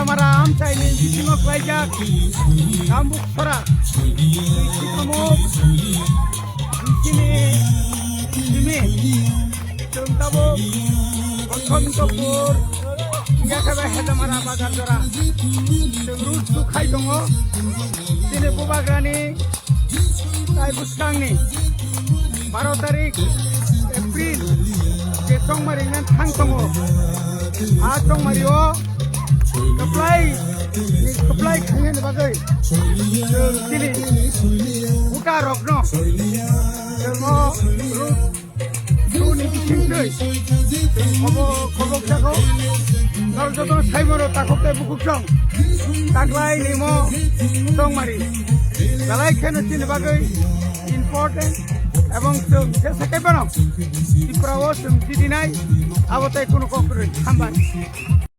Maram Chinese Simak Wajak Kambuk Pera Sikamuk Sini Tuntabuk Othon Kapur Yakaba Hedamara Bagandora Tengrut Sukhai Tongo Sini Bubagrani Tai Busangni 12 tarik April Ketong Maringan Thang Tongo Atong Mario Keplai kangen bagai sini buka rokno jelmo runi kisindoi kobok jago nol jodoh saimoro takokte bukukong taklai nimo tongmari dalai keno sini bagai important এবং সেটাকে বানাও ত্রিপুরা ও দিদি নাই আবতাই কোনো কখনো থামবানি